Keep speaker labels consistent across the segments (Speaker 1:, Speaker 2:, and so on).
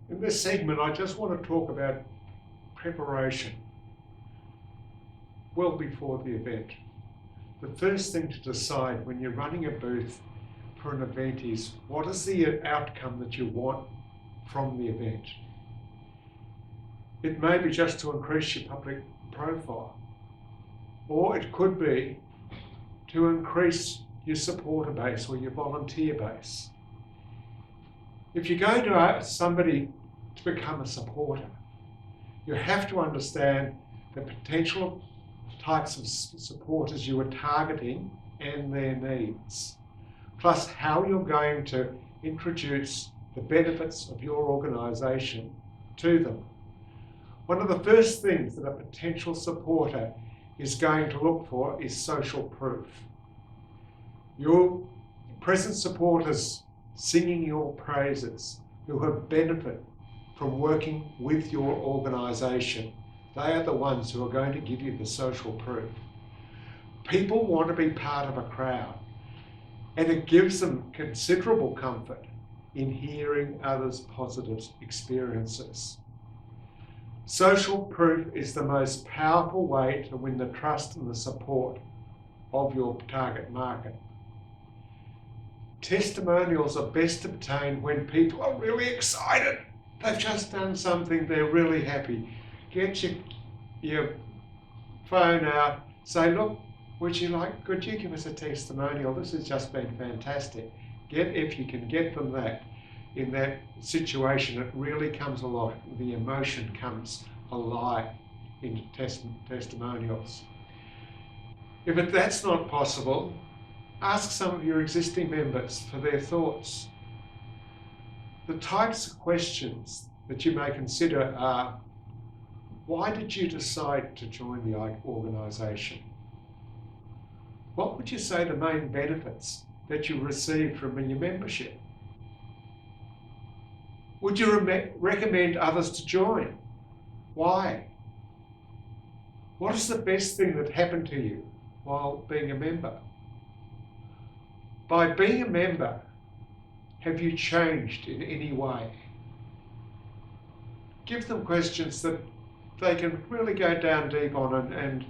Speaker 1: In this segment, I just want to talk about preparation well before the event. The first thing to decide when you're running a booth for an event is what is the outcome that you want from the event. It may be just to increase your public profile, or it could be to increase your supporter base or your volunteer base. If you're going to ask somebody to become a supporter, you have to understand the potential types of supporters you are targeting and their needs, plus how you're going to introduce the benefits of your organisation to them. One of the first things that a potential supporter is going to look for is social proof. Your present supporters singing your praises, who have benefited from working with your organisation, they are the ones who are going to give you the social proof. People want to be part of a crowd, and it gives them considerable comfort in hearing others' positive experiences. Social proof is the most powerful way to win the trust and the support of your target market. Testimonials are best obtained when people are really excited. They've just done something, they're really happy. Get your phone out, say, look, could you give us a testimonial? This has just been fantastic. If you can get them that, in that situation, it really comes alive. The emotion comes alive into testimonials. If that's not possible, ask some of your existing members for their thoughts. The types of questions that you may consider are, why did you decide to join the organisation? What would you say the main benefits that you received from your membership? Would you recommend others to join? Why? What is the best thing that happened to you while being a member? By being a member, have you changed in any way? Give them questions that they can really go down deep on and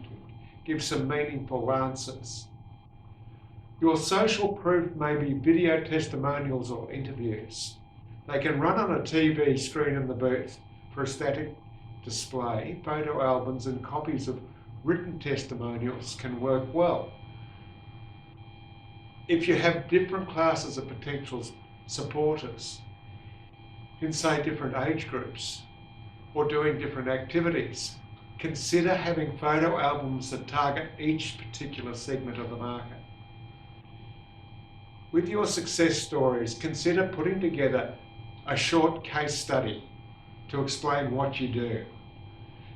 Speaker 1: give some meaningful answers. Your social proof may be video testimonials or interviews. They can run on a TV screen in the booth for a static display. Photo albums and copies of written testimonials can work well. If you have different classes of potential supporters in, say, different age groups or doing different activities, consider having photo albums that target each particular segment of the market. With your success stories, consider putting together a short case study to explain what you do.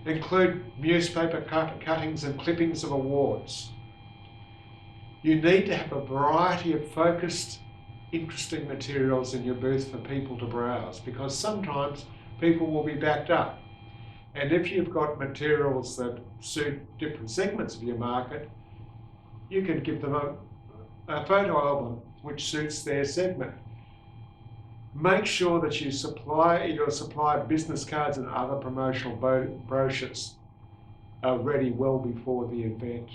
Speaker 1: Include newspaper cuttings and clippings of awards. You need to have a variety of focused, interesting materials in your booth for people to browse, because sometimes people will be backed up. And if you've got materials that suit different segments of your market, you can give them a photo album which suits their segment. Make sure that you supply business cards and other promotional brochures are ready well before the event.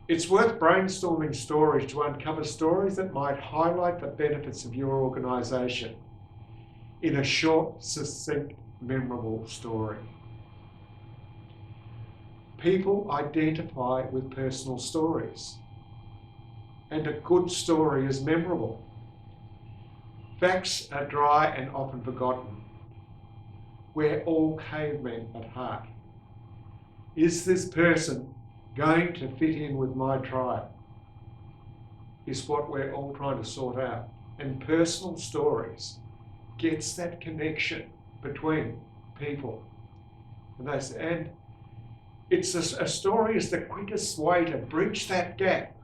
Speaker 1: It's worth brainstorming stories to uncover stories that might highlight the benefits of your organisation in a short, succinct, memorable story. People identify with personal stories, and a good story is memorable. Facts are dry and often forgotten. We're all cavemen at heart. Is this person going to fit in with my tribe? Is what we're all trying to sort out. And personal stories gets that connection between people. And it's a story is the quickest way to bridge that gap.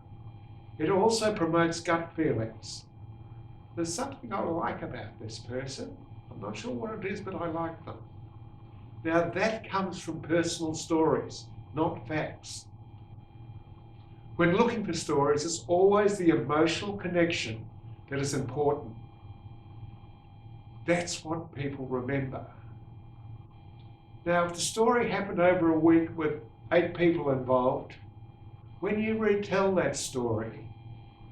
Speaker 1: It also promotes gut feelings. There's something I like about this person. I'm not sure what it is, but I like them. Now that comes from personal stories, not facts. When looking for stories, it's always the emotional connection that is important. That's what people remember. Now, if the story happened over a week with 8 people involved, when you retell that story,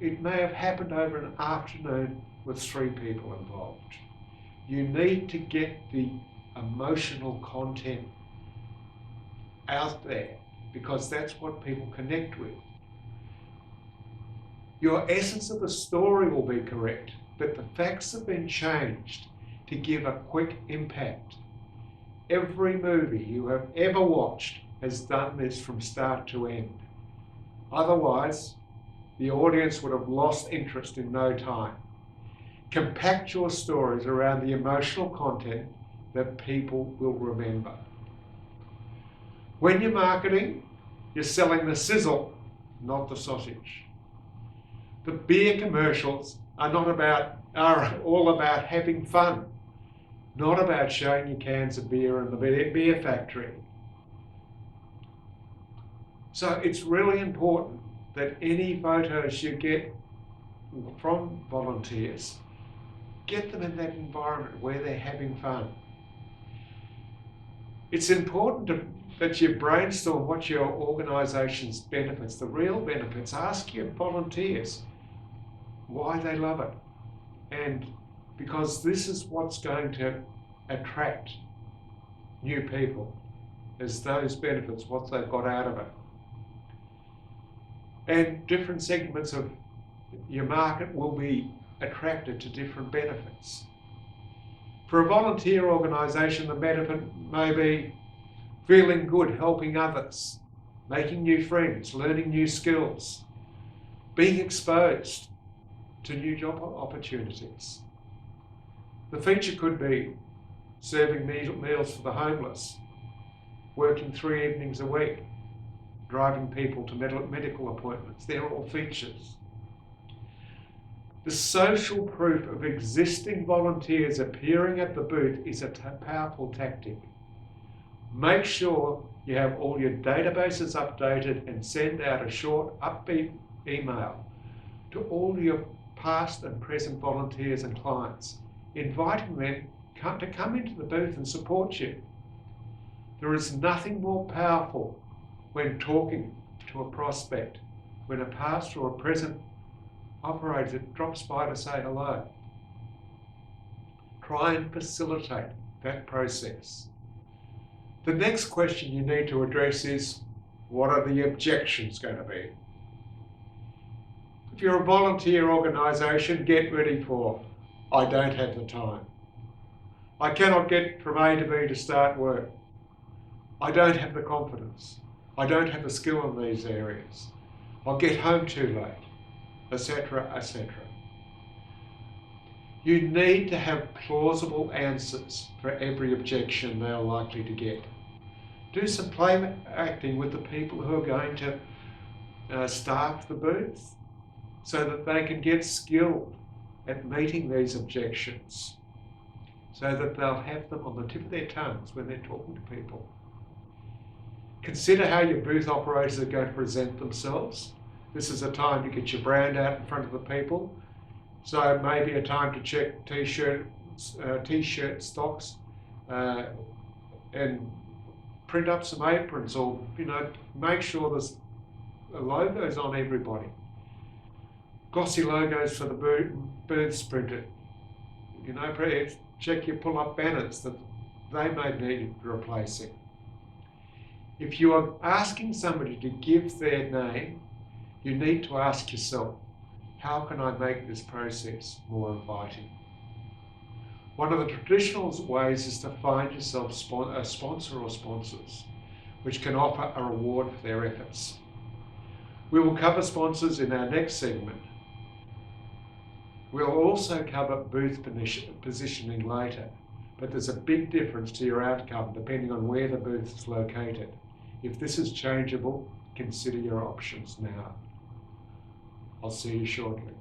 Speaker 1: it may have happened over an afternoon with 3 people involved. You need to get the emotional content out there because that's what people connect with. Your essence of the story will be correct, but the facts have been changed to give a quick impact. Every movie you have ever watched has done this from start to end. Otherwise, the audience would have lost interest in no time. Compact your stories around the emotional content that people will remember. When you're marketing, you're selling the sizzle, not the sausage. The beer commercials are all about having fun, not about showing you cans of beer in the beer factory. So it's really important that any photos you get from volunteers, get them in that environment where they're having fun. It's important that you brainstorm what your organisation's benefits, the real benefits. Ask your volunteers why they love it. And because this is what's going to attract new people, is those benefits, what they've got out of it. And different segments of your market will be attracted to different benefits. For a volunteer organisation, the benefit may be feeling good, helping others, making new friends, learning new skills, being exposed to new job opportunities. The feature could be serving meals for the homeless, working 3 evenings a week, driving people to medical appointments. They're all features. The social proof of existing volunteers appearing at the booth is a powerful tactic. Make sure you have all your databases updated and send out a short, upbeat email to all your past and present volunteers and clients, inviting them to come into the booth and support you. There is nothing more powerful when talking to a prospect, when a past or a present operator drops by to say hello. Try and facilitate that process. The next question you need to address is, what are the objections going to be? If you're a volunteer organisation, get ready for, I don't have the time. I cannot get from A to B to start work. I don't have the confidence. I don't have the skill in these areas. I'll get home too late, etc., etc. You need to have plausible answers for every objection they're likely to get. Do some play acting with the people who are going to staff the booth so that they can get skilled at meeting these objections, so that they'll have them on the tip of their tongues when they're talking to people. Consider how your booth operators are going to present themselves. This is a time to get your brand out in front of the people. So it may be a time to check t-shirt stocks and print up some aprons, or make sure there's logos on everybody. Glossy logos for the booths printed. Check your pull-up banners that they may need replacing. If you are asking somebody to give their name, you need to ask yourself, how can I make this process more inviting? One of the traditional ways is to find yourself a sponsor or sponsors, which can offer a reward for their efforts. We will cover sponsors in our next segment. We'll also cover booth positioning later, but there's a big difference to your outcome depending on where the booth is located. If this is changeable, consider your options now. I'll see you shortly.